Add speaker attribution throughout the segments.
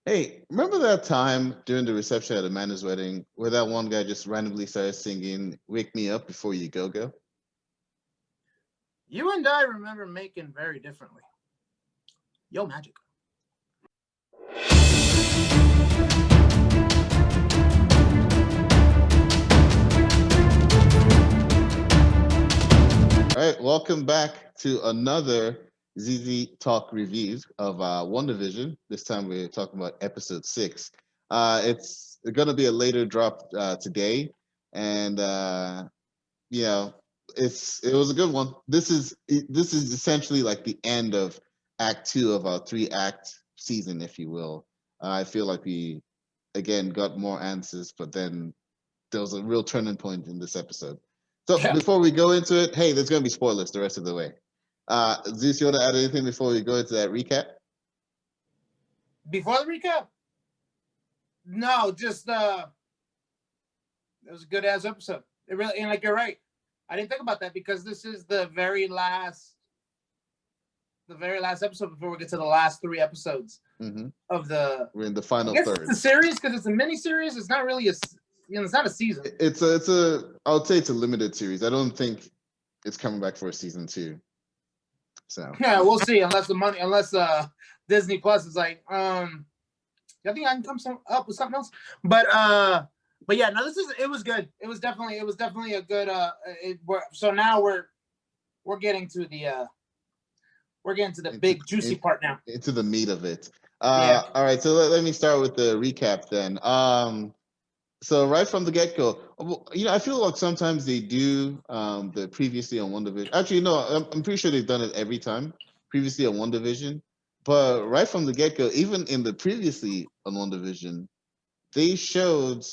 Speaker 1: Hey, remember that time during the reception at Amanda's wedding where that one guy just randomly started singing "Wake Me Up Before You Go Go"?
Speaker 2: You and I remember making very differently. Yo, magic.
Speaker 1: All right, welcome back to another ZZ Talk reviews of WandaVision. This time we're talking about episode 6. It's going to be a later drop today, and you know, it was a good one. This is essentially like the end of Act 2 of our 3-act season, if you will. I feel like we again got more answers, but then there was a real turning point in this episode. So
Speaker 2: Yeah.
Speaker 1: before we go into it, hey, there's going to be spoilers the rest of the way. Zeus, you want to add anything before we go into that recap?
Speaker 2: Before the recap? No, just it was a good ass episode. It really, and like you're right. I didn't think about that because this is the very last episode before we get to the last 3 episodes of the.
Speaker 1: We're in the final
Speaker 2: I guess
Speaker 1: third.
Speaker 2: it's a series because it's a mini series. It's not really it's not a season.
Speaker 1: It's a. I would say it's a limited series. I don't think it's coming back for a season 2. So
Speaker 2: yeah, we'll see. Unless Disney Plus is like, I think I can come up with something else. But yeah, no, it was good. It was definitely a good. So now we're getting to the big juicy part now.
Speaker 1: Into the meat of it. Yeah. All right, so let me start with the recap then. So right from the get-go, I feel like sometimes they do the previously on WandaVision. Actually, no, I'm pretty sure they've done it every time previously on WandaVision. But right from the get-go, even in the previously on WandaVision, they showed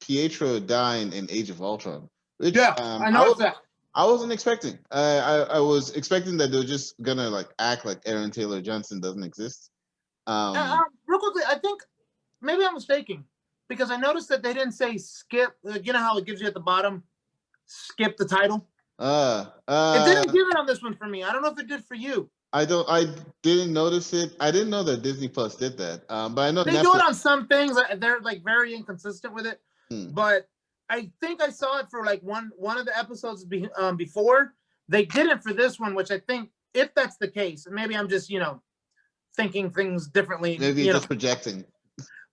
Speaker 1: Pietro dying in Age of Ultron. Which,
Speaker 2: I noticed that.
Speaker 1: I wasn't expecting. I was expecting that they were just gonna like act like Aaron Taylor Johnson doesn't exist.
Speaker 2: Real quickly, I think maybe I'm mistaken because I noticed that they didn't say skip. You know how it gives you at the bottom, skip the title. It didn't give it on this one for me. I don't know if it did for you.
Speaker 1: I didn't notice it. I didn't know that Disney Plus did that. But I know
Speaker 2: they do it on some things. They're like very inconsistent with it. But I think I saw it for like one of the episodes before. They didn't for this one, which I think if that's the case, maybe I'm just thinking things differently.
Speaker 1: Maybe you're just projecting.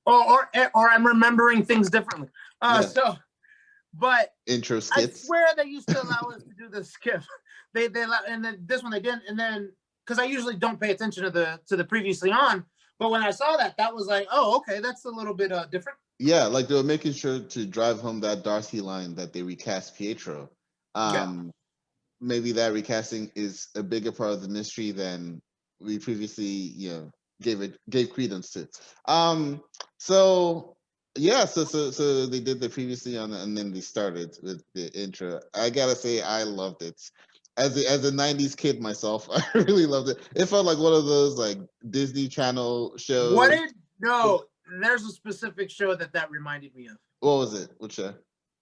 Speaker 2: Or I'm remembering things differently. So, but
Speaker 1: intro skits.
Speaker 2: I swear they used to allow us to do the skip. They allow, and then this one they didn't, and then because I usually don't pay attention to the previously on, but when I saw that was like, oh, okay, that's a little bit different.
Speaker 1: Yeah, like they were making sure to drive home that Darcy line that they recast Pietro. Maybe that recasting is a bigger part of the mystery than we previously, gave credence to. So they did the previously on, and then they started with the intro. I gotta say, I loved it. As a '90s kid myself, I really loved it. It felt like one of those like Disney Channel shows.
Speaker 2: There's a specific show that reminded me of.
Speaker 1: What was it? What show?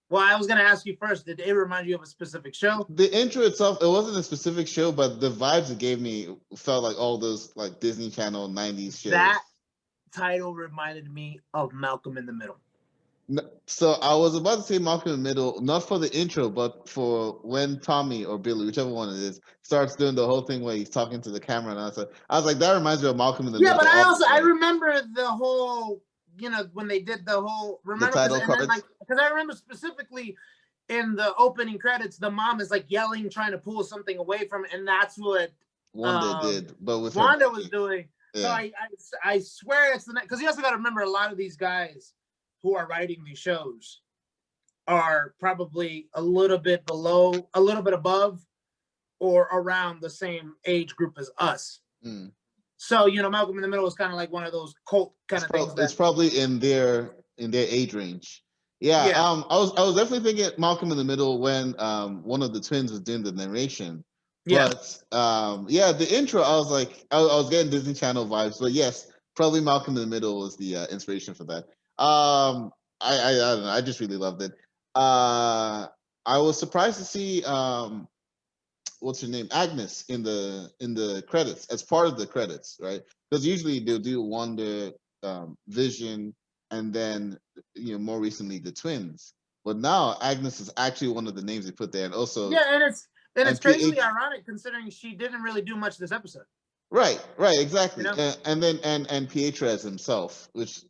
Speaker 2: Well, I was going to ask you first. Did it remind you of a specific show?
Speaker 1: The intro itself, it wasn't a specific show, but the vibes it gave me felt like all those like Disney Channel '90s shows.
Speaker 2: That title reminded me of Malcolm in the Middle.
Speaker 1: So I was about to say Malcolm in the Middle, not for the intro, but for when Tommy or Billy, whichever one it is, starts doing the whole thing where he's talking to the camera, and I was like, that reminds me of Malcolm in the Middle.
Speaker 2: Yeah, but I remember the whole, when they did the whole
Speaker 1: the title cards.
Speaker 2: Because I remember specifically in the opening credits, the mom is like yelling, trying to pull something away from it, and that's what
Speaker 1: Wanda did, but with
Speaker 2: Wanda was doing. Yeah. So I swear it's the next, because you also got to remember a lot of these guys who are writing these shows are probably a little bit above, or around the same age group as us. So Malcolm in the Middle was kind of like one of those cult kind of things.
Speaker 1: It's probably in their age range. Yeah. I was definitely thinking Malcolm in the Middle when one of the twins was doing the narration.
Speaker 2: Yeah.
Speaker 1: But the intro, I was like, I was getting Disney Channel vibes. But yes, probably Malcolm in the Middle was the inspiration for that. I don't know. I just really loved it. I was surprised to see what's her name, Agnes, in the credits as part of the credits, right? Because usually they'll do Wanda Vision, and then more recently the twins. But now Agnes is actually one of the names they put there, and also
Speaker 2: and it's crazily ironic considering she didn't really do much this episode.
Speaker 1: Right, exactly. And then and Pietro as himself, which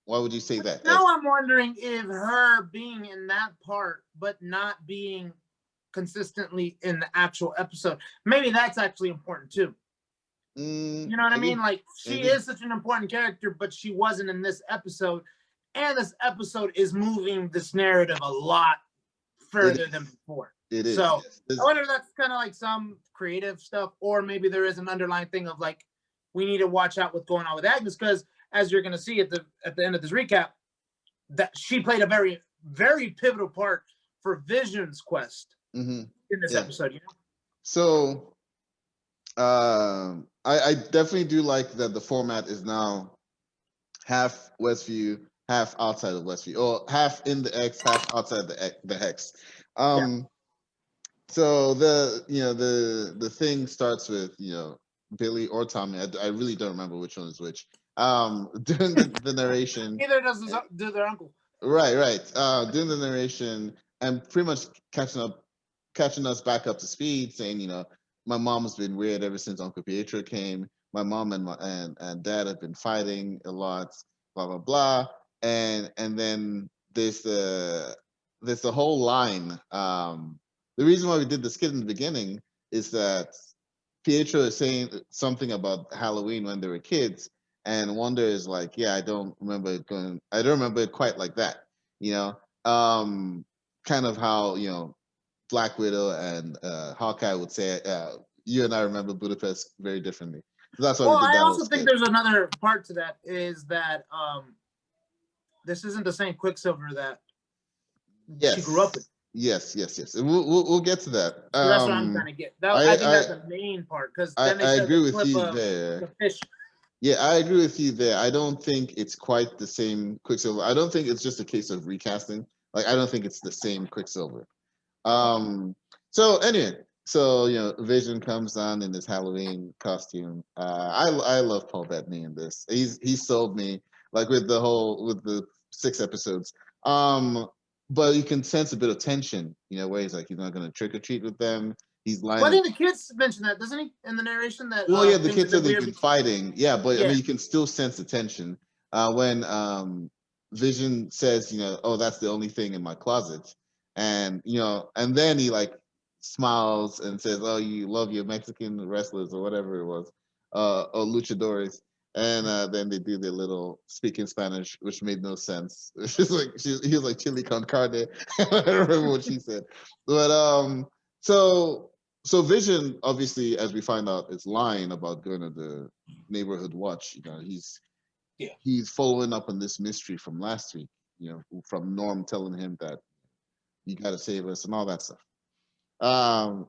Speaker 1: why would you say that?
Speaker 2: Now I'm wondering if her being in that part but not being consistently in the actual episode, maybe that's actually important too. You know what I mean? Like she is such an important character, but she wasn't in this episode, and this episode is moving this narrative a lot further than before.
Speaker 1: It is.
Speaker 2: So I wonder if that's kind of like some creative stuff, or maybe there is an underlying thing of like we need to watch out what's going on with Agnes, because as you're going to see at the end of this recap, that she played a very, very pivotal part for Vision's quest in this episode.
Speaker 1: So I definitely do like that the format is now half WestView, half outside of WestView, or half in the X, half outside the Hex. So the thing starts with Billy or Tommy. I really don't remember which one is which. During the narration,
Speaker 2: neither does their uncle.
Speaker 1: Right. Doing the narration and pretty much catching us back up to speed, saying my mom has been weird ever since Uncle Pietro came. My mom and dad have been fighting a lot. Blah blah blah. And then there's the whole line. The reason why we did the skit in the beginning is that Pietro is saying something about Halloween when they were kids, and Wanda is like, "Yeah, I don't remember it quite like that." Kind of how Black Widow and Hawkeye would say, "You and I remember Budapest very differently." So that's why we did that.
Speaker 2: I also think there's another part to that, is that this isn't the same Quicksilver that she grew up with.
Speaker 1: Yes. We'll get to that.
Speaker 2: So that's what I'm trying to get. I think that's the main part, because then
Speaker 1: I agree with you there.
Speaker 2: The fish.
Speaker 1: Yeah, I agree with you there. I don't think it's quite the same Quicksilver. I don't think it's just a case of recasting. Like, I don't think it's the same Quicksilver. So anyway, Vision comes down in his Halloween costume. I love Paul Bettany in this. He sold me, like, with the 6 episodes. But you can sense a bit of tension, where he's like, he's not going to trick or treat with them. He's lying.
Speaker 2: Well, I think the kids mentioned that, doesn't he, in the narration? That
Speaker 1: the kids said they've been fighting. Yeah, but I mean, you can still sense the tension when Vision says, "Oh, that's the only thing in my closet," and and then he like smiles and says, "Oh, you love your Mexican wrestlers or whatever it was, or luchadores." And then they do their little speaking Spanish, which made no sense. She's like, he was like chili con carne. I don't remember what she said, but so Vision, obviously, as we find out, is lying about going to the neighborhood watch. He's following up on this mystery from last week. From Norm telling him that you got to save us and all that stuff.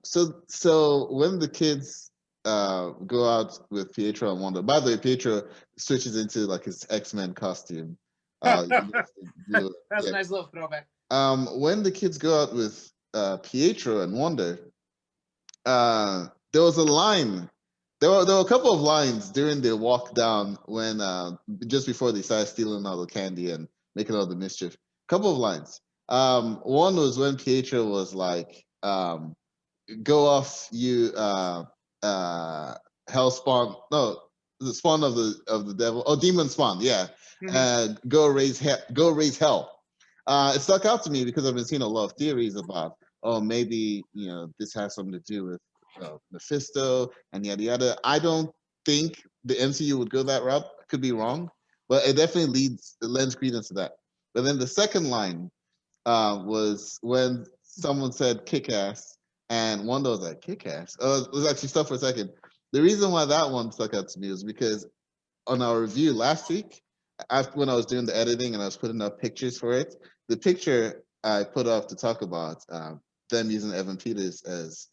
Speaker 1: So when the kids go out with Pietro and Wanda. By the way, Pietro switches into like his X-Men costume.
Speaker 2: That's a nice little throwback.
Speaker 1: When the kids go out with Pietro and Wanda, there was a line. There were a couple of lines during their walk down when just before they started stealing all the candy and making all the mischief. A couple of lines. One was when Pietro was like, "Go off, you hell spawn." No, the spawn of the devil. Oh, demon spawn. Yeah. Go raise hell. It stuck out to me because I've been seeing a lot of theories about, maybe this has something to do with Mephisto and yada yada. I don't think the MCU would go that route. I could be wrong, but it definitely lends credence to that. But then the second line was when someone said "kick ass," and Wanda was like, "Kick ass." It was actually stuck for a second. The reason why that one stuck out to me was because on our review last week, when I was doing the editing and I was putting up pictures for it, the picture I put up to talk about them using Evan Peters as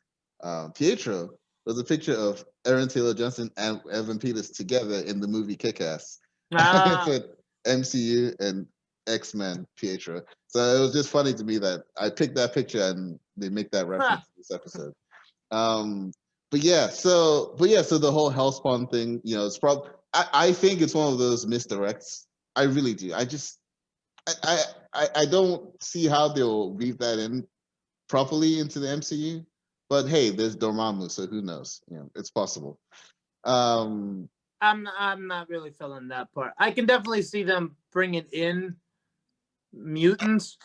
Speaker 1: Pietro was a picture of Aaron Taylor Johnson and Evan Peters together in the movie Kick-Ass. It said MCU and X-Men Pietro. So it was just funny to me that I picked that picture and they make that reference in this episode. So the whole Hellspawn thing, it's probably I think it's one of those misdirects. I really do. I don't see how they'll weave that in properly into the MCU. But hey, there's Dormammu, so who knows? It's possible.
Speaker 2: I'm not really feeling that part. I can definitely see them bringing in mutants.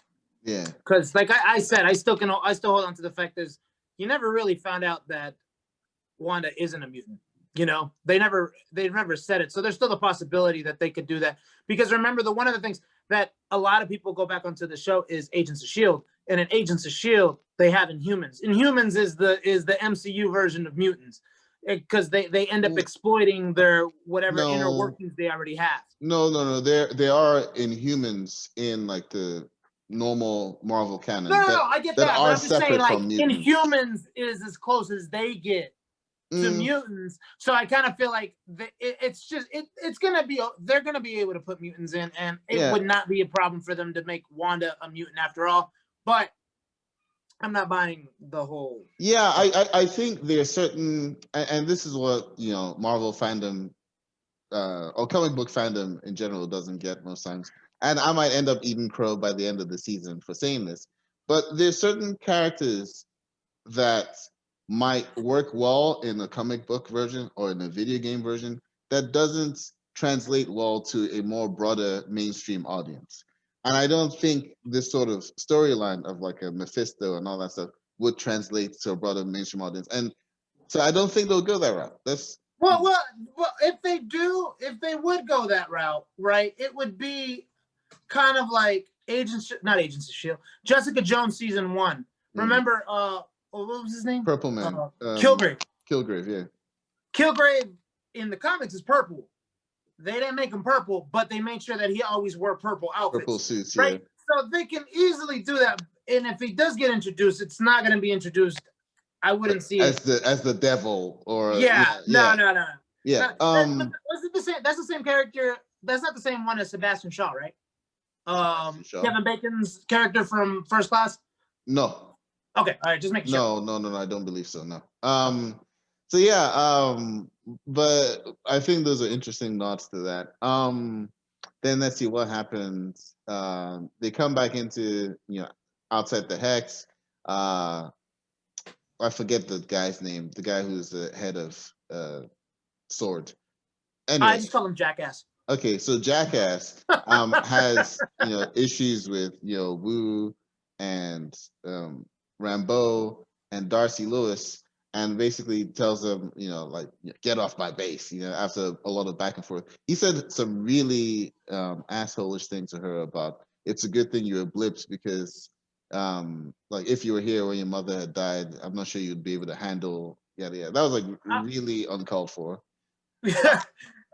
Speaker 1: Yeah.
Speaker 2: Because, like I said, I still hold on to the fact that you never really found out that Wanda isn't a mutant. They never said it. So there's still the possibility that they could do that. Because remember, one of the things that a lot of people go back onto the show is Agents of S.H.I.E.L.D. And in Agents of S.H.I.E.L.D., they have Inhumans. Inhumans is the MCU version of mutants. Because they end up exploiting their whatever inner workings they already have.
Speaker 1: No. There are Inhumans in like the normal Marvel canon.
Speaker 2: No, I get that. But I'm just saying, like, Inhumans is as close as they get to mutants. So I kind of feel like it's gonna be, they're gonna be able to put mutants in, and it would not be a problem for them to make Wanda a mutant after all. But I'm not buying the whole.
Speaker 1: Yeah, I think there's certain, and this is what Marvel fandom or comic book fandom in general doesn't get most times. And I might end up eating crow by the end of the season for saying this, but there's certain characters that might work well in a comic book version or in a video game version that doesn't translate well to a more broader mainstream audience. And I don't think this sort of storyline of like a Mephisto and all that stuff would translate to a broader mainstream audience. And so I don't think they'll go that route.
Speaker 2: Well, if they would go that route, right, it would be kind of like not Agents of S.H.I.E.L.D., Jessica Jones season 1. Remember, what was his name?
Speaker 1: Purple Man.
Speaker 2: Kilgrave.
Speaker 1: Kilgrave, yeah.
Speaker 2: Kilgrave in the comics is purple. They didn't make him purple, but they made sure that he always wore purple outfits.
Speaker 1: Purple suits,
Speaker 2: right? Yeah. So they can easily do that. And if he does get introduced, it's not going to be introduced. I wouldn't see
Speaker 1: it as the devil or
Speaker 2: no.
Speaker 1: Yeah.
Speaker 2: Was it the same? That's the same character. That's not the same one as Sebastian Shaw, right? Shaw. Kevin Bacon's character from First Class.
Speaker 1: No.
Speaker 2: Okay, all right, just make sure.
Speaker 1: No, I don't believe so. No. So yeah. But I think those are interesting nods to that. Then let's see what happens. They come back into outside the hex. I forget the guy's name. The guy who's the head of Sword. Anyway,
Speaker 2: I just call him Jackass.
Speaker 1: Okay, so Jackass has issues with Wu and Rambeau and Darcy Lewis, and basically tells them get off my base. After a lot of back and forth, he said some really asshole-ish things to her about it's a good thing you were blipped because like if you were here when your mother had died, I'm not sure you'd be able to handle that was like really uncalled for.
Speaker 2: Yeah.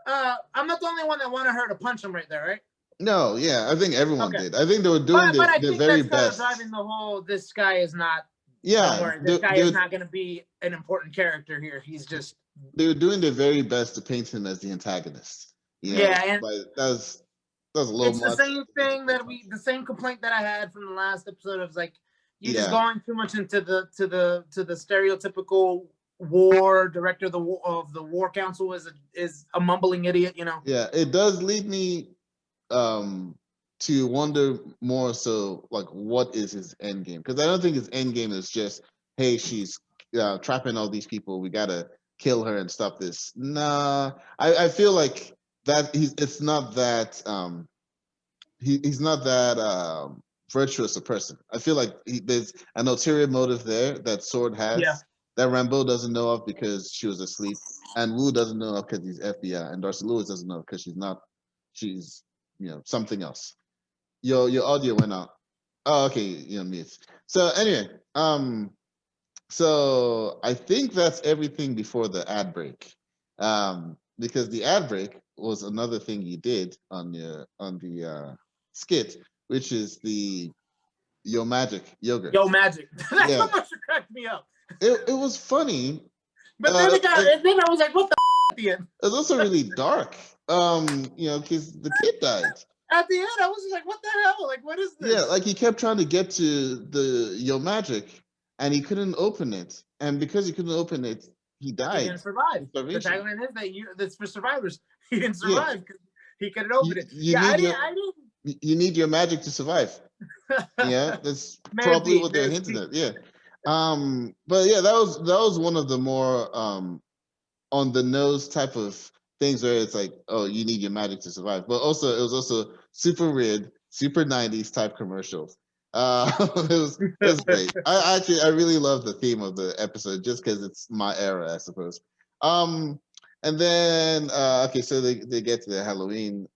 Speaker 2: I'm not the only one that wanted her to punch him right there, right?
Speaker 1: No, yeah, I think everyone did. I think they were doing their very best.
Speaker 2: Driving the whole, this guy is not.
Speaker 1: Yeah,
Speaker 2: don't worry, this guy is not going to be an important character here. He's just.
Speaker 1: They were doing their very best to paint him as the antagonist.
Speaker 2: Yeah, and
Speaker 1: but that was a little.
Speaker 2: It's the same thing the same complaint that I had from the last episode of like you just going too much into the stereotypical war director of the war council is a mumbling idiot,
Speaker 1: Yeah, it does lead me to wonder more so like what is his end game, because I don't think his end game is just, hey, she's trapping all these people, we gotta kill her and stop this. Nah, I feel like that it's not that he's not that virtuous a person. I feel like there's an ulterior motive there that Sword has.
Speaker 2: Yeah.
Speaker 1: That Rambeau doesn't know of because she was asleep, and Wu doesn't know of because he's FBI, and Darcy Lewis doesn't know because she's not. She's something else. Your audio went out. Oh, okay, mute. So anyway, so I think that's everything before the ad break, because the ad break was another thing you did on the skit, which is the Yo Magic yogurt.
Speaker 2: Yo Magic. That's what much cracked me up.
Speaker 1: It was funny,
Speaker 2: but then then I was like, "What the?" At the end,
Speaker 1: it was also really dark. Because the kid died.
Speaker 2: At the end, I was just like, "What the hell? Like, what is this?"
Speaker 1: Yeah, like he kept trying to get to the Yo Magic, and he couldn't open it. And because he couldn't open it, he
Speaker 2: He
Speaker 1: died.
Speaker 2: didn't survive. The
Speaker 1: Starvation.
Speaker 2: tagline is that that's for survivors. He didn't
Speaker 1: Yeah,
Speaker 2: survive because he couldn't open it.
Speaker 1: you
Speaker 2: Yeah,
Speaker 1: need your
Speaker 2: I
Speaker 1: you need your magic to survive.
Speaker 2: didn't.
Speaker 1: Yeah, that's probably
Speaker 2: Maybe,
Speaker 1: what they're hinting
Speaker 2: maybe.
Speaker 1: at. Yeah. But yeah, that was one of the more on the nose type of things where it's like, oh, you need your magic to survive. But also, it was also super weird, super 90s type commercials. It was great. I really love the theme of the episode just because it's my era, I suppose. Um, and then okay, so they get to the Halloween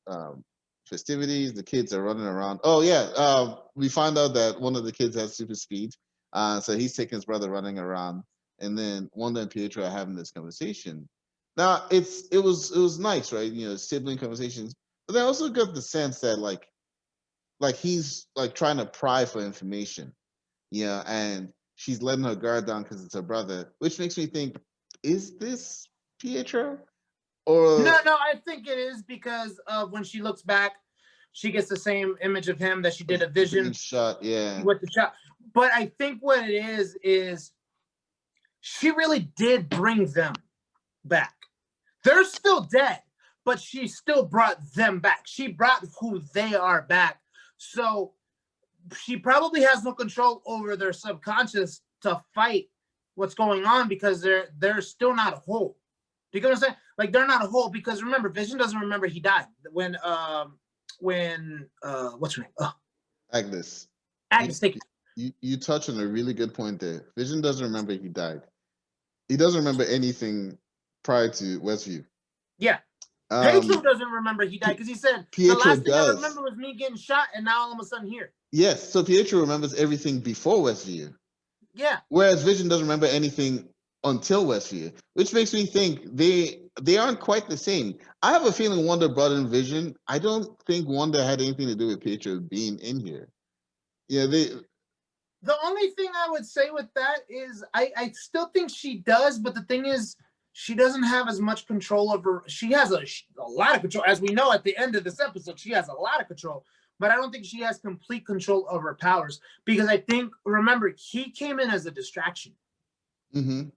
Speaker 1: festivities. The kids are running around. Oh yeah, we find out that one of the kids has super speed. So he's taking his brother running around, and then Wanda and Pietro are having this conversation. Now it was nice, right? Sibling conversations, but I also got the sense that like he's like trying to pry for information, and she's letting her guard down because it's her brother, which makes me think, is this Pietro
Speaker 2: No,
Speaker 1: or
Speaker 2: no, I think it is because of when she looks back, she gets the same image of him that she did a
Speaker 1: being
Speaker 2: vision
Speaker 1: shot? Yeah.
Speaker 2: with the shot. But I think what it is she really did bring them back. They're still dead, but she still brought them back. She brought who they are back. So she probably has no control over their subconscious to fight what's going on because they're still not whole. Do you get what I'm saying? Like they're not whole because remember, Vision doesn't remember he died when what's her name?
Speaker 1: Agnes. You,
Speaker 2: Agnes. Thank you.
Speaker 1: you touch on a really good point there. Vision doesn't remember he died. He doesn't remember anything prior to Westview.
Speaker 2: Yeah. Pietro
Speaker 1: Um,
Speaker 2: doesn't remember he died because he said the
Speaker 1: Pietro
Speaker 2: last thing I
Speaker 1: does.
Speaker 2: remember was me getting shot, and now all of a sudden here.
Speaker 1: Yes, so Pietro remembers everything before Westview,
Speaker 2: Yeah.
Speaker 1: whereas Vision doesn't remember anything until Westview, which makes me think they aren't quite the same. I have a feeling Wanda brought in Vision. I don't think Wanda had anything to do with Pietro being in here. Yeah, they.
Speaker 2: The only thing I would say with that is I still think she does, but the thing is, she doesn't have as much control over. She has a lot of control, as we know at the end of this episode. She has a lot of control, but I don't think she has complete control of her powers because I think remember he came in as a distraction.
Speaker 1: Mm-hmm.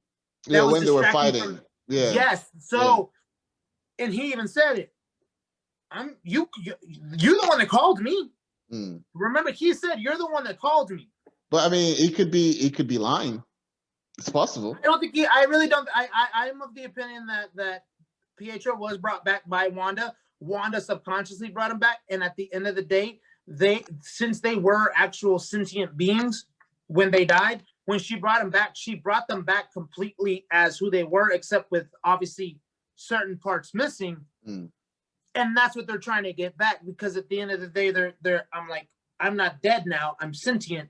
Speaker 1: Yeah,
Speaker 2: That was
Speaker 1: when they were
Speaker 2: distracting
Speaker 1: fighting.
Speaker 2: from.
Speaker 1: Yeah,
Speaker 2: Yes,
Speaker 1: yeah.
Speaker 2: so and he even said it. I'm you. You're the one that called me.
Speaker 1: Mm.
Speaker 2: Remember, he said you're the one that called me.
Speaker 1: But I mean, it could be lying. It's possible.
Speaker 2: I don't think he. I really don't. I'm of the opinion that Pietro was brought back by Wanda. Wanda subconsciously brought him back, and at the end of the day, since they were actual sentient beings when they died, when she brought them back, she brought them back completely as who they were, except with obviously certain parts missing.
Speaker 1: Mm.
Speaker 2: And that's what they're trying to get back because at the end of the day, they're. I'm like, I'm not dead now. I'm sentient.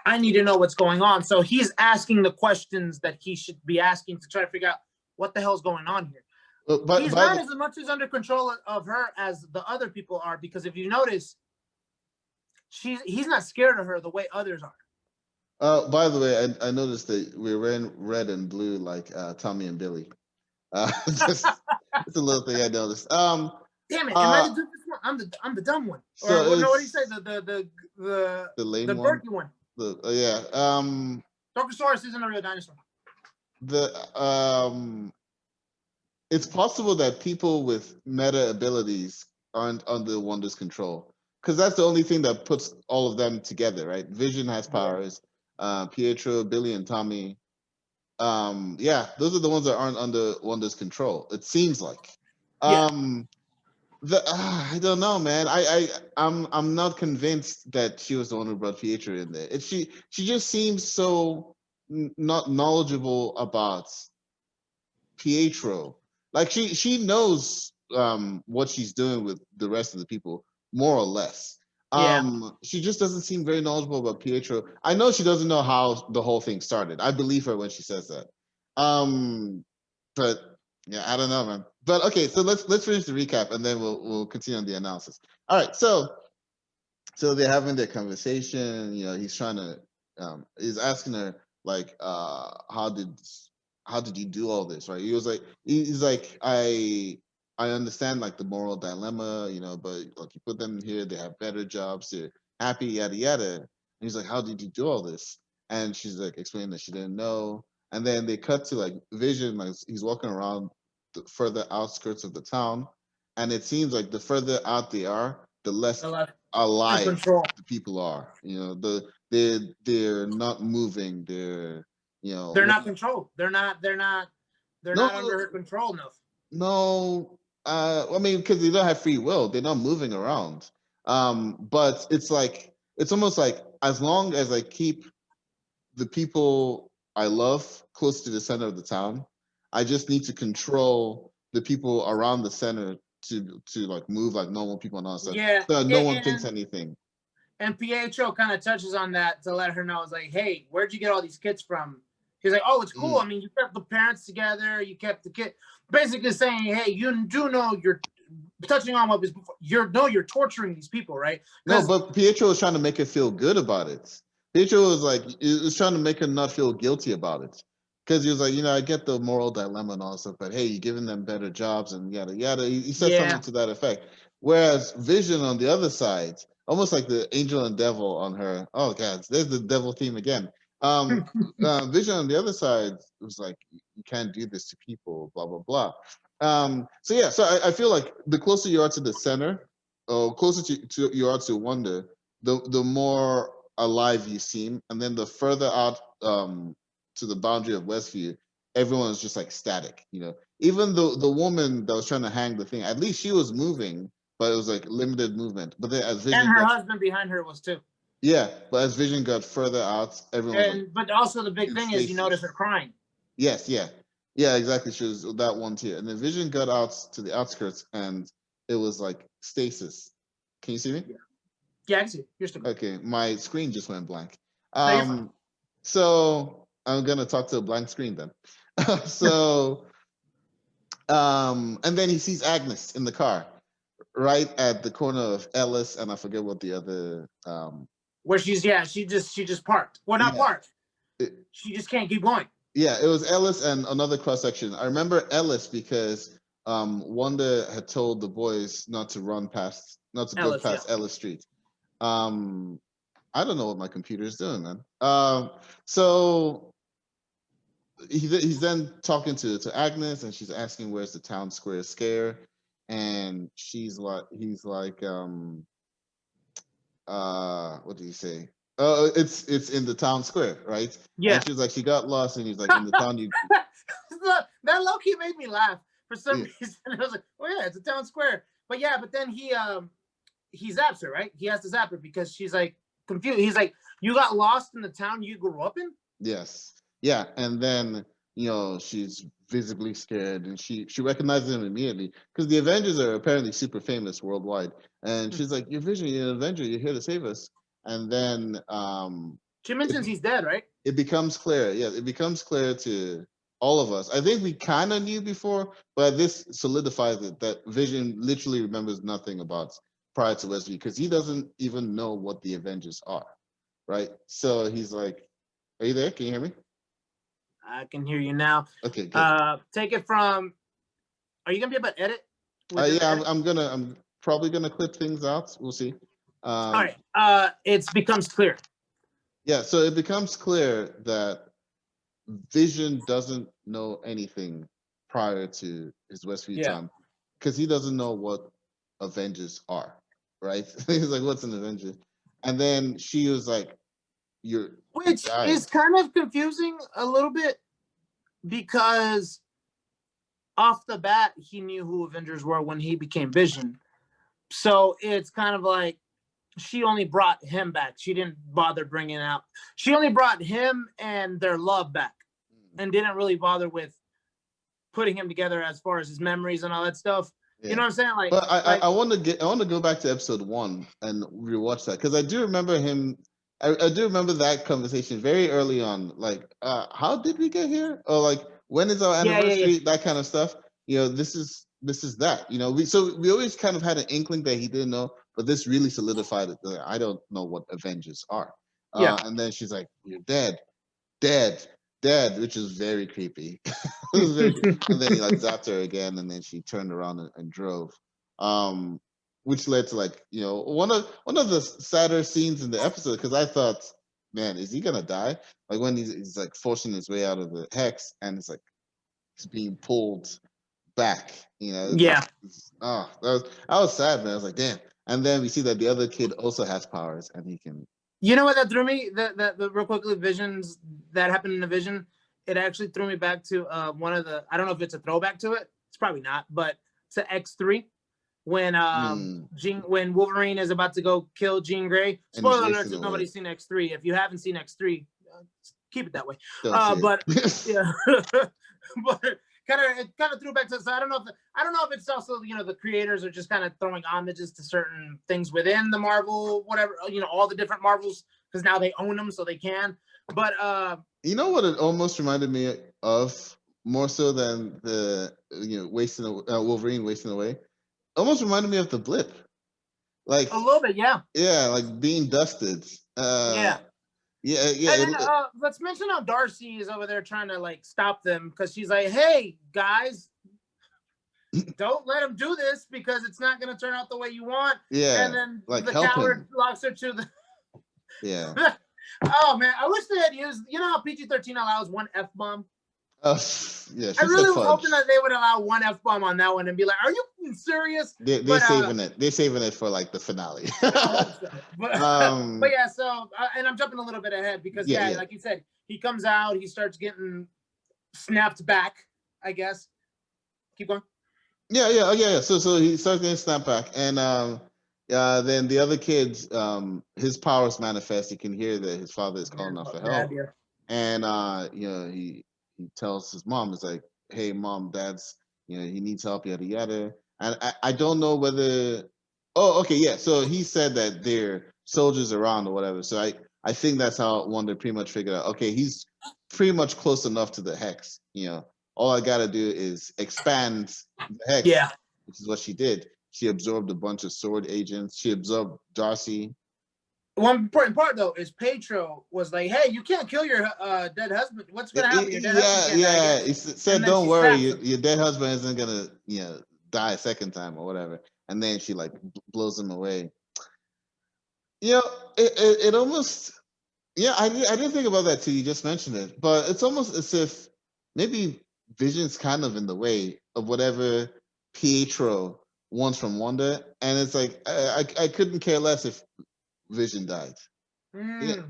Speaker 2: I need to know what's going on. So he's asking the questions that he should be asking to try to figure out what the hell's going on here.
Speaker 1: But
Speaker 2: He's not as much as under control of her as the other people are because if you notice, he's not scared of her the way others are.
Speaker 1: by the way, I noticed that we're wearing red and blue like Tommy and Billy. Just it's a little thing I noticed.
Speaker 2: Damn it! Am I the dumb one? I'm the dumb one.
Speaker 1: So
Speaker 2: Or no? What do you say?
Speaker 1: it's the
Speaker 2: The
Speaker 1: lame one.
Speaker 2: Berkey one.
Speaker 1: Yeah.
Speaker 2: Dorkosaurus isn't a real dinosaur.
Speaker 1: The it's possible that people with meta abilities aren't under Wanda's control because that's the only thing that puts all of them together, right? Vision has powers. Pietro, Billy, and Tommy. Yeah, those are the ones that aren't under Wanda's control. It seems like.
Speaker 2: Yeah.
Speaker 1: I don't know, man. I'm not convinced that she was the one who brought Pietro in there. She just seems so not knowledgeable about Pietro. Like she knows what she's doing with the rest of the people more or less.
Speaker 2: Yeah.
Speaker 1: She just doesn't seem very knowledgeable about Pietro. I know she doesn't know how the whole thing started. I believe her when she says that. But yeah, I don't know, man. But okay, so let's finish the recap and then we'll continue on the analysis. All right, so they're having their conversation. He's trying to he's asking her like, how did you do all this, right? He's like, I understand like the moral dilemma, but like you put them here, they have better jobs, they're happy, yada yada. And he's like, how did you do all this? And she's like explaining that she didn't know. and then they cut to like Vision, like he's walking around the further outskirts of the town, and it seems like the further out they are, the less
Speaker 2: and
Speaker 1: alive
Speaker 2: control.
Speaker 1: the people are. You know, they're not moving.
Speaker 2: They're not controlled. They're not
Speaker 1: no,
Speaker 2: under her control enough.
Speaker 1: no. I mean, because they don't have free will, they're not moving around. But it's almost like as long as I keep the people I love close to the center of the town, I just need to control the people around the center to like move like normal people and all that stuff.
Speaker 2: Yeah,
Speaker 1: So no one thinks anything.
Speaker 2: And Pietro kind of touches on that to let her know, it's like, hey, where'd you get all these kids from? He's like, oh, it's cool. I mean, you kept the parents together, you kept the kid, basically saying, hey, you do know you're touching on what was before. You're torturing these people, right?
Speaker 1: No, but Pietro was trying to make her feel good about it. Pietro was like, he was trying to make her not feel guilty about it. Because he was like, I get the moral dilemma and all that stuff, but hey, you're giving them better jobs and yada yada. He said something to that effect. Whereas Vision on the other side, almost like the angel and devil on her. Oh god, there's the devil theme again. Vision on the other side was like, you can't do this to people, blah blah blah. So I feel like the closer you are to the center, or closer to you are to Wanda, the more alive you seem, and then the further out to the boundary of WestView, everyone is just like static. Even the woman that was trying to hang the thing, at least she was moving, but it was like limited movement. But then as Vision
Speaker 2: and her husband behind her was too.
Speaker 1: Yeah, but as Vision got further out, everyone.
Speaker 2: But also the big thing is you notice her crying.
Speaker 1: Yes, yeah, exactly. She was that one too. And then Vision got out to the outskirts, and it was like stasis. Can you see me?
Speaker 2: Yeah, I can see. You're still
Speaker 1: okay. My screen just went blank.
Speaker 2: No,
Speaker 1: so I'm gonna talk to a blank screen then. And then he sees Agnes in the car, right at the corner of Ellis, and I forget what the other.
Speaker 2: Where she just parked. Well, not parked. She just can't keep going.
Speaker 1: Yeah, it was Ellis and another cross section. I remember Ellis because Wanda had told the boys not to go past Ellis Street. I don't know what my computer is doing, man. So he's then talking to Agnes, and she's asking where's the town square scare, and he's like, what did he say? Oh, it's in the town square, right?
Speaker 2: Yeah.
Speaker 1: And she's like, she got lost, and he's like, in the town.
Speaker 2: That low key made me laugh for some reason. I was like, oh yeah, it's a town square. But then he zaps her, right? He has to zap her because she's like confused. He's like, you got lost in the town you grew up in?
Speaker 1: Yes. Yeah, and then she's visibly scared, and she recognizes him immediately because the Avengers are apparently super famous worldwide, and she's like, "You're Vision, you're an Avenger, you're here to save us." And then
Speaker 2: she mentions he's dead, right?
Speaker 1: It becomes clear. Yeah, it becomes clear to all of us. I think we kind of knew before, but this solidifies it that Vision literally remembers nothing about prior to WestView because he doesn't even know what the Avengers are, right? So he's like, "Are you there? Can you hear me?"
Speaker 2: I can hear you now.
Speaker 1: Okay, good.
Speaker 2: Take it from. Are you gonna be able to edit?
Speaker 1: Yeah, I'm probably gonna clip things out. We'll see.
Speaker 2: All right. It becomes clear.
Speaker 1: Yeah, so it becomes clear that Vision doesn't know anything prior to his WestView time because he doesn't know what Avengers are, right? He's like, "What's an Avenger?" And then she was like,
Speaker 2: which is kind of confusing a little bit because off the bat he knew who Avengers were when he became Vision, so it's kind of like she only brought him back. She didn't bother bringing out. She only brought him and their love back, and didn't really bother with putting him together as far as his memories and all that stuff. Yeah. You know what I'm saying? Like,
Speaker 1: but I want to go back to episode 1 and rewatch that because I do remember him. I do remember that conversation very early on. Like, how did we get here? Or like, when is our anniversary? Yeah. That kind of stuff. This is that. We always kind of had an inkling that he didn't know, but this really solidified it. I don't know what Avengers are. And then she's like, "You're dead," which is very creepy. And then he like zapped her again, and then she turned around and drove. Which led to like one of the sadder scenes in the episode because I thought man, is he gonna die? Like when he's like forcing his way out of the hex, and it's like he's being pulled back.
Speaker 2: Yeah.
Speaker 1: I was sad, man. I was like, damn. And then we see that the other kid also has powers, and he can.
Speaker 2: You know what that threw me? The real quickly visions that happened in the Vision. It actually threw me back to one of the. I don't know if it's a throwback to it. It's probably not, but to X3 when when Wolverine is about to go kill Jean Grey. Spoiler alert: if nobody's seen X3, if you haven't seen X3, keep it that way. But yeah, but it kind of threw back to. So I don't know if it's also the creators are just kind of throwing homages to certain things within the Marvel, whatever all the different Marvels, because now they own them, so they can. But
Speaker 1: you know what it almost reminded me of, more so than the Wolverine wasting away. Almost reminded me of the Blip, like
Speaker 2: a little bit, yeah.
Speaker 1: Yeah, like being dusted. Yeah.
Speaker 2: And then let's mention how Darcy is over there trying to like stop them, because she's like, "Hey guys, don't let him do this because it's not going to turn out the way you want."
Speaker 1: Yeah.
Speaker 2: And then
Speaker 1: like
Speaker 2: the coward locks her to the.
Speaker 1: Yeah.
Speaker 2: Oh man, I wish they had used. You know how PG-13 allows one F-bomb.
Speaker 1: Yeah.
Speaker 2: I really was hoping that they would allow one F-bomb on that one and be like, "Are you serious?"
Speaker 1: They're saving it. They're saving it for like the finale.
Speaker 2: I hope so. But yeah, so and I'm jumping a little bit ahead because like you said, he comes out, he starts getting snapped back, I guess. Keep going.
Speaker 1: Yeah. So he starts getting snapped back, and then the other kids, his powers manifest. He can hear that his father is calling out for help, and he tells his mom, it's like, "Hey, mom, dad's he needs help, yada yada." And I don't know whether. Oh, okay, yeah. So he said that there are soldiers around or whatever. So I think that's how Wanda pretty much figured out. Okay, he's pretty much close enough to the hex. All I gotta do is expand the hex.
Speaker 2: Yeah.
Speaker 1: Which is what she did. She absorbed a bunch of sword agents. She absorbed Darcy.
Speaker 2: One important part though is Pietro was like, "Hey, you can't kill your dead husband. What's gonna happen? Your dead husband can't die."
Speaker 1: He said, "Don't worry, your dead husband isn't gonna die a second time or whatever." And then she like blows him away. It almost I didn't think about that till you just mentioned it, but it's almost as if maybe Vision's kind of in the way of whatever Pietro wants from Wanda, and it's like I couldn't care less if Vision died. Maybe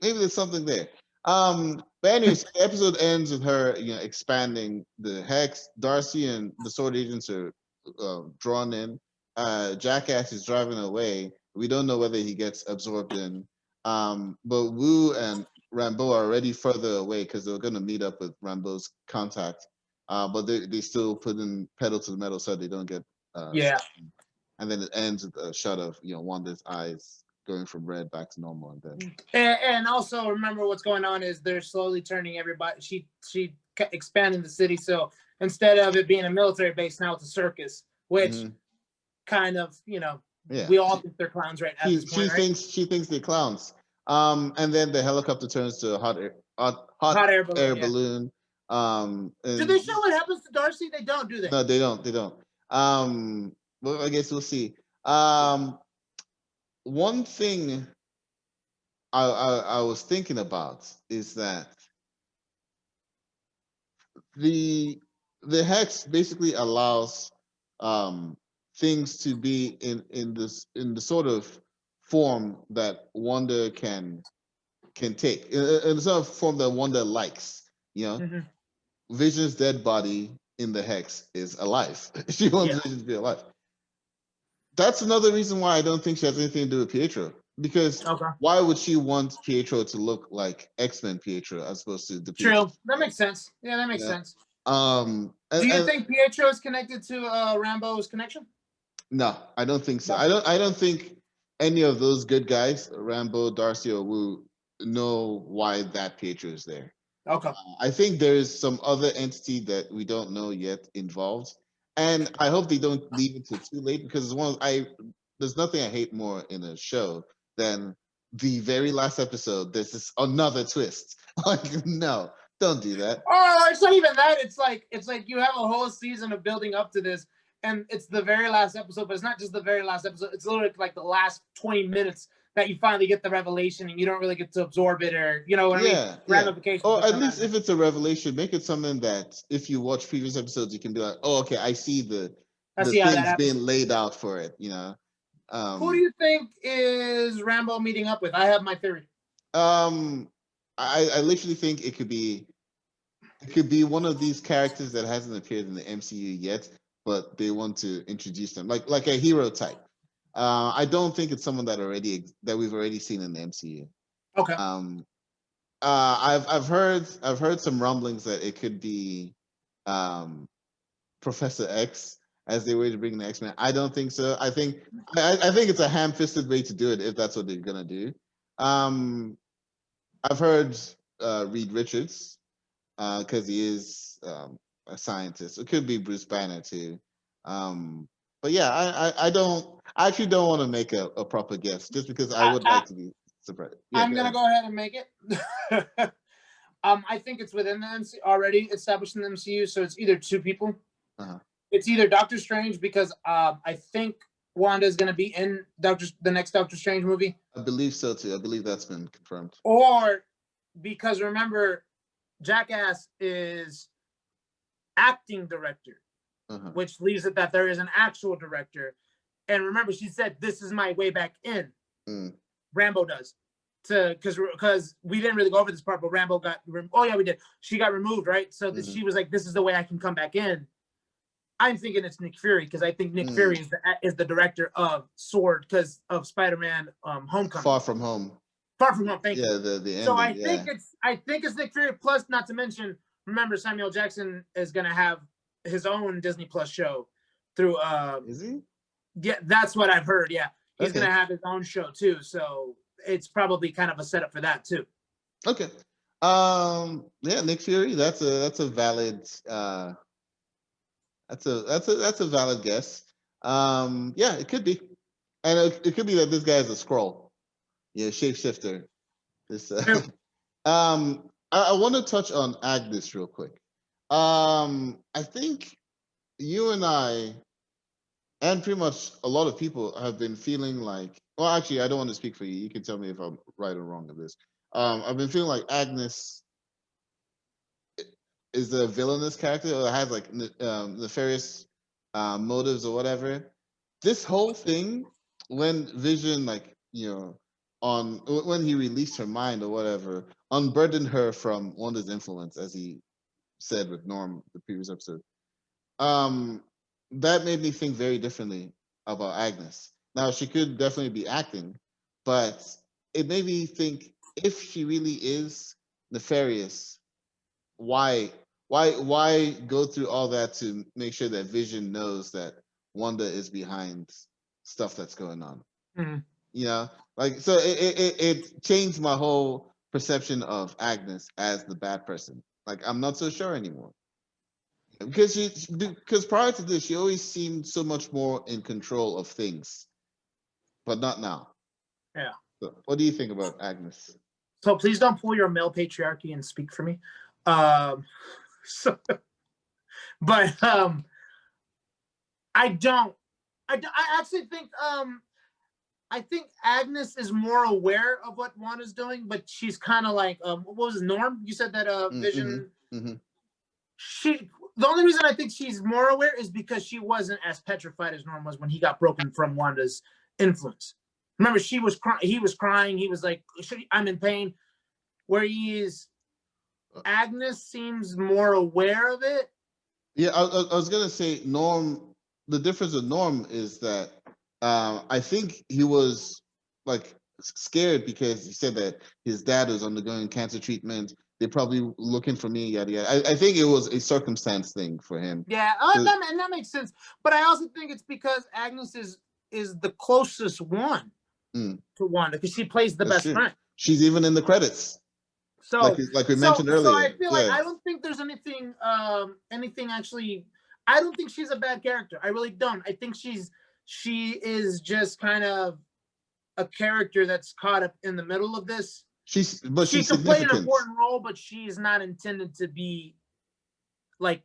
Speaker 1: there's something there. But anyways, the episode ends with her, expanding the hex. Darcy and the sword agents are drawn in. Jackass is driving away. We don't know whether he gets absorbed in. But Wu and Rambeau are already further away because they're going to meet up with Rambeau's contact. But they still put in pedal to the metal so they don't get. And then it ends with a shot of Wanda's eyes going from red back to normal,
Speaker 2: and also remember what's going on is they're slowly turning everybody. She expanding the city, so instead of it being a military base, now it's a circus, which kind of we all think they're clowns right at this point.
Speaker 1: She thinks they're clowns. And then the helicopter turns to a hot air balloon.
Speaker 2: Do they show what happens to Darcy? They don't, do they?
Speaker 1: No, they don't. Well, I guess we'll see. One thing I was thinking about is that the hex basically allows things to be in the sort of form that Wanda can take, in the sort of form that Wanda likes. Vision's dead body in the hex is alive. She wants Vision to be alive. That's another reason why I don't think she has anything to do with Pietro. Because why would she want Pietro to look like X-Men Pietro as opposed to the Pietro?
Speaker 2: True. That makes sense. Yeah, that makes sense. Do you think Pietro is connected to Rambeau's connection?
Speaker 1: No, I don't think so. I don't think any of those good guys, Rambeau, Darcy, or Wu, know why that Pietro is there.
Speaker 2: Okay.
Speaker 1: I think there is some other entity that we don't know yet involved. And I hope they don't leave it till too late, because there's nothing I hate more in a show than the very last episode. There's this another twist. Like, no, don't do that.
Speaker 2: Oh, it's not even that. It's like you have a whole season of building up to this, and it's the very last episode, but it's not just the very last episode. It's literally like the last 20 minutes that you finally get the revelation, and you don't really get to absorb it, or you know what I mean? Ramifications.
Speaker 1: Or at least if it's a revelation, make it something that if you watch previous episodes, you can be like, oh, okay, I see the things being laid out for it, you know.
Speaker 2: Who do you think is Rambeau meeting up with? I have my theory.
Speaker 1: I literally think it could be one of these characters that hasn't appeared in the MCU yet, but they want to introduce them like a hero type. I don't think it's someone that we've already seen in the MCU.
Speaker 2: Okay.
Speaker 1: I've heard some rumblings that it could be Professor X as they were to bring the X-Men. I don't think so. I think it's a ham-fisted way to do it if that's what they're gonna do. I've heard Reed Richards because he is a scientist. It could be Bruce Banner too. But yeah, I actually don't want to make a proper guess just because I would like to be surprised. Yeah,
Speaker 2: I'm gonna go ahead and make it. I think it's within the MCU, already established in the MCU, so it's either two people. It's either Doctor Strange, because I think Wanda is going to be in the next Doctor Strange movie.
Speaker 1: I believe so too. I believe that's been confirmed.
Speaker 2: Or because remember, Jackass is acting director, which leaves it that there is an actual director. And remember, she said, "This is my way back in." Rambeau does. Because we didn't really go over this part, but Rambeau got. Oh yeah, we did. She got removed, right? So she was like, "This is the way I can come back in." I'm thinking it's Nick Fury, because I think Nick Fury is the director of Sword, because of Spider-Man Homecoming.
Speaker 1: Far From Home.
Speaker 2: Far From Home, thank you.
Speaker 1: Yeah, the ending,
Speaker 2: so I think it's Nick Fury. Plus, not to mention, remember, Samuel Jackson is gonna have his own Disney Plus show through.
Speaker 1: Is he?
Speaker 2: Yeah, that's what I've heard. Yeah, he's gonna have his own show too. So it's probably kind of a setup for that too.
Speaker 1: Okay. Yeah, Nick Fury. That's a valid. That's a valid guess. Yeah, it could be, and it could be that this guy is a Skrull, shapeshifter. This. I want to touch on Agnes real quick. I think you and I, and pretty much a lot of people, have been feeling like. Well, actually, I don't want to speak for you. You can tell me if I'm right or wrong of this. I've been feeling like Agnes is a villainous character, or has like nefarious motives or whatever. This whole thing, when Vision, when he released her mind or whatever, unburdened her from Wanda's influence, as he said with Norm the previous episode. That made me think very differently about Agnes. Now, she could definitely be acting, but it made me think, if she really is nefarious, why go through all that to make sure that Vision knows that Wanda is behind stuff that's going on? So it changed my whole perception of Agnes as the bad person. Like, I'm not so sure anymore, because prior to this, she always seemed so much more in control of things, but not now.
Speaker 2: Yeah.
Speaker 1: So what do you think about Agnes?
Speaker 2: So please don't pull your male patriarchy and speak for me. I actually think I think Agnes is more aware of what Wanda's doing, but she's kind of like what was it, Norm? You said that Vision. The only reason I think she's more aware is because she wasn't as petrified as Norm was when he got broken from Wanda's influence. Remember, he was crying. He was like, "I'm in pain." Whereas Agnes seems more aware of it.
Speaker 1: Yeah, I was gonna say Norm. The difference with Norm is that I think he was like scared because he said that his dad was undergoing cancer treatment. They're probably looking for me, yada yada. I think it was a circumstance thing for him.
Speaker 2: Yeah, that makes sense. But I also think it's because Agnes is the closest one to Wanda, because she plays the best friend.
Speaker 1: She's even in the credits.
Speaker 2: So
Speaker 1: like we mentioned earlier.
Speaker 2: So I feel like I don't think there's anything actually. I don't think she's a bad character. I really don't. I think she is just kind of a character that's caught up in the middle of this. She can play an important role, but she's not intended to be like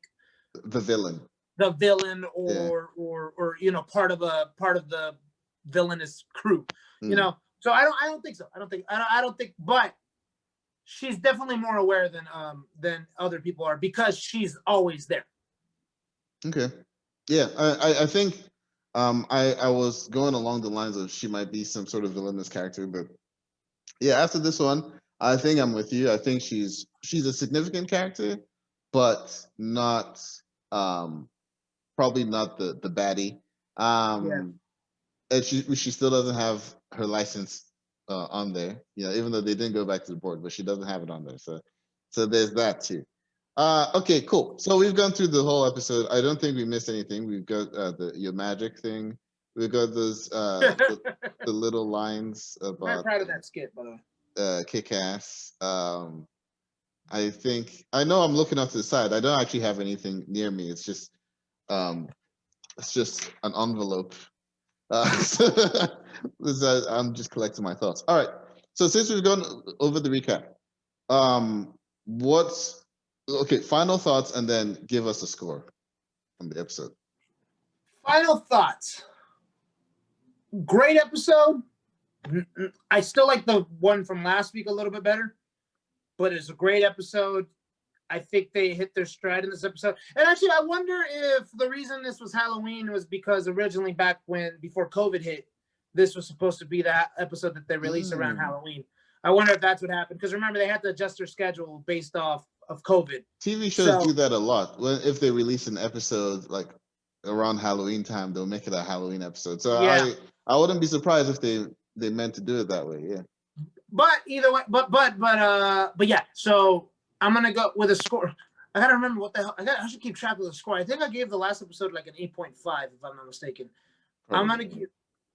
Speaker 1: the villain.
Speaker 2: the villain or you know, part of the villainous crew. You know, so I don't think so. I don't think, but she's definitely more aware than other people are because she's always there.
Speaker 1: Okay. Yeah, I think I was going along the lines of she might be some sort of villainous character, but yeah, after this one, I think I'm with you. I think she's a significant character, but not probably not the baddie. And she still doesn't have her license on there, you know, even though they didn't go back to the board, but she doesn't have it on there. So there's that too. Okay, cool. So we've gone through the whole episode. I don't think we missed anything. We've got your magic thing. We've got those the little lines about.
Speaker 2: I'm very proud of that skit, by the way.
Speaker 1: Kick-Ass. I think I know I'm looking off to the side. I don't actually have anything near me. It's just an envelope. I'm just collecting my thoughts. All right. So since we've gone over the recap, what's okay? Final thoughts, and then give us a score on the episode.
Speaker 2: Final thoughts. Great episode. I still like the one from last week a little bit better, but it's a great episode. I think they hit their stride in this episode. And actually, I wonder if the reason this was Halloween was because originally back before COVID hit, this was supposed to be that episode that they released around Halloween. I wonder if that's what happened. Because remember, they had to adjust their schedule based off of COVID.
Speaker 1: TV shows do that a lot. If they release an episode like around Halloween time, they'll make it a Halloween episode. So yeah. I wouldn't be surprised if they meant to do it that way. Yeah.
Speaker 2: But either way, but yeah. So I'm gonna go with a score. I gotta remember what the hell. I should keep track of the score. I think I gave the last episode like an 8.5, if I'm not mistaken. Probably. I'm gonna give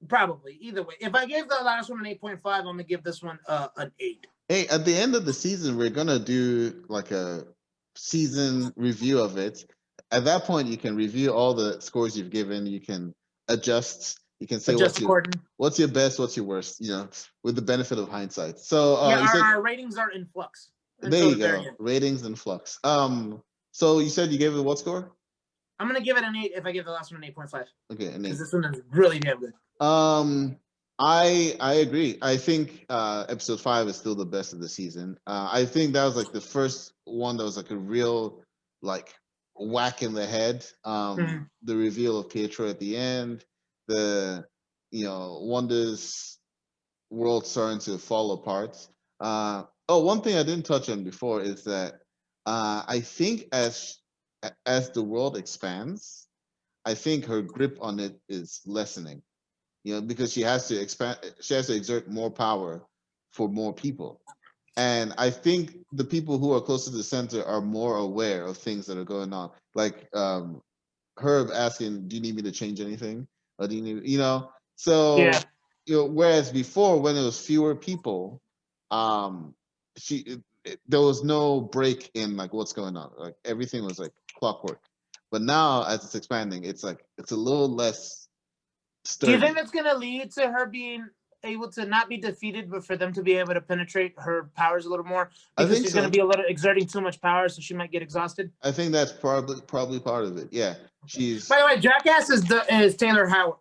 Speaker 2: probably either way. If I gave the last one an 8.5, I'm gonna give this one an 8.
Speaker 1: Hey, at the end of the season, we're gonna do like a season review of it. At that point, you can review all the scores you've given. You can adjust. You can say what's your best, what's your worst. You know, with the benefit of hindsight. So
Speaker 2: our ratings are in flux.
Speaker 1: There you go. Ratings in flux. So you said you gave it what score?
Speaker 2: I'm gonna give it an 8 if I give the last one an 8.5.
Speaker 1: Okay, an 8.
Speaker 2: Because this one is really damn good.
Speaker 1: I agree. I think episode 5 is still the best of the season. I think that was like the first one that was like a real like whack in the head. The reveal of Pietro at the end, Wanda's world starting to fall apart. One thing I didn't touch on before is that I think as the world expands, I think her grip on it is lessening. You know, because she has to exert more power for more people. And I think the people who are close to the center are more aware of things that are going on. Like Herb asking, do you need me to change anything? Or do you need, So, whereas before when it was fewer people, there was no break in like what's going on. Like everything was like clockwork. But now as it's expanding, it's like it's a little less sturdy.
Speaker 2: Do you think that's going to lead to her being able to not be defeated, but for them to be able to penetrate her powers a little more? Because she's going to be exerting too much power, so she might get exhausted.
Speaker 1: I think that's probably part of it. Yeah, she's.
Speaker 2: By the way, Jackass is Tyler Hayward.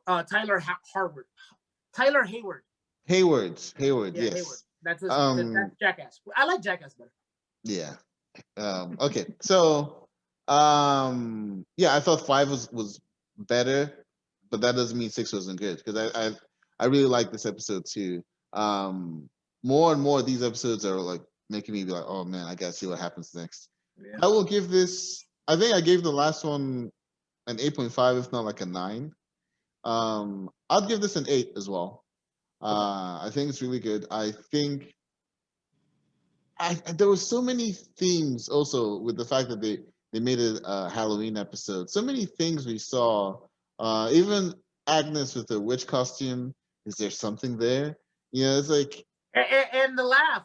Speaker 1: Hayward.
Speaker 2: Yeah,
Speaker 1: yes.
Speaker 2: Hayward. That's Jackass. I like Jackass better.
Speaker 1: Yeah. Okay. So, I thought 5 was better, but that doesn't mean 6 wasn't good because I really like this episode too. More and more of these episodes are like making me be like, oh man, I gotta see what happens next. Yeah. I will give this. I think I gave the last one an 8.5, if not like a 9. I'd give this an 8 as well. I think it's really good. I think there were so many themes also with the fact that they made it a Halloween episode. So many things we saw. Even Agnes with the witch costume. Is there something there? It's like
Speaker 2: and the laugh.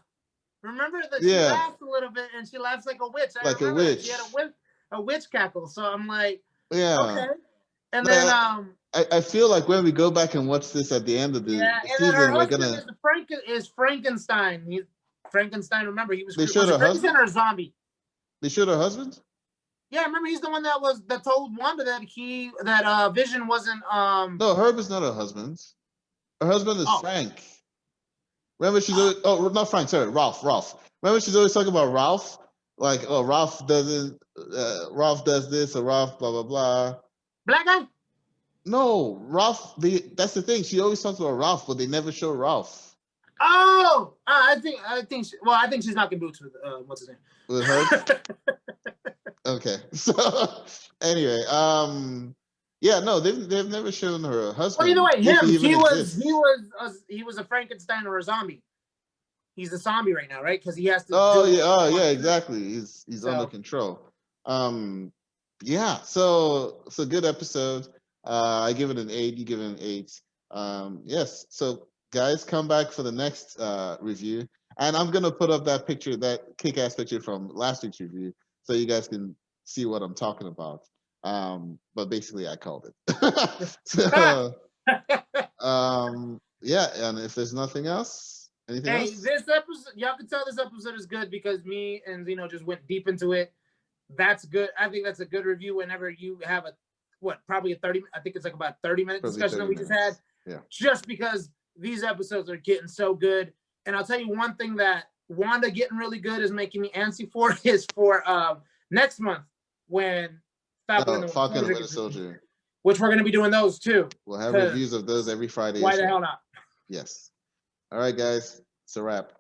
Speaker 2: Remember that she laughed a little bit and she laughs like a witch.
Speaker 1: A witch.
Speaker 2: She had a witch cackle. So I'm like,
Speaker 1: okay.
Speaker 2: And then
Speaker 1: I feel like when we go back and watch this at the end of the season, we're gonna
Speaker 2: is Frankenstein. Frankenstein. Remember, he was.
Speaker 1: They showed her husband
Speaker 2: or a zombie.
Speaker 1: They showed her husband.
Speaker 2: Yeah, remember he's the one that told Wanda that Vision wasn't
Speaker 1: No, Herb is not her husband. Her husband is Frank. Remember she's always, not Frank, sorry, Ralph. Remember she's always talking about Ralph? Like, oh, Ralph doesn't Ralph does this or Ralph blah blah blah.
Speaker 2: Black guy?
Speaker 1: No, Ralph, that's the thing. She always talks about Ralph, but they never show Ralph.
Speaker 2: Oh, I think she's knocking boots with what's his name?
Speaker 1: With her? Okay. So anyway, yeah, no, they've never shown her husband.
Speaker 2: Well, either way, he was a Frankenstein or a zombie. He's a zombie right now, right? Because he has to.
Speaker 1: Yeah, exactly. He's under control. Yeah. So good episode. I give it an 8. You give it an 8. Yes. So guys, come back for the next review, and I'm gonna put up that picture, that kick-ass picture from last week's review, so you guys can see what I'm talking about. But basically, I called it. So, yeah. And if there's nothing else, anything else?
Speaker 2: This episode, y'all can tell this episode is good because me and Zino just went deep into it. That's good. I think that's a good review whenever you have probably a 30, I think it's like about 30-minute discussion that we just had.
Speaker 1: Yeah.
Speaker 2: Just because these episodes are getting so good. And I'll tell you one thing that Wanda getting really good is making me antsy for is for next month when Falcon and the Winter Soldier, which we're going to be doing those too.
Speaker 1: We'll have reviews of those every Friday.
Speaker 2: Why the hell not?
Speaker 1: Yes. All right, guys. It's a wrap.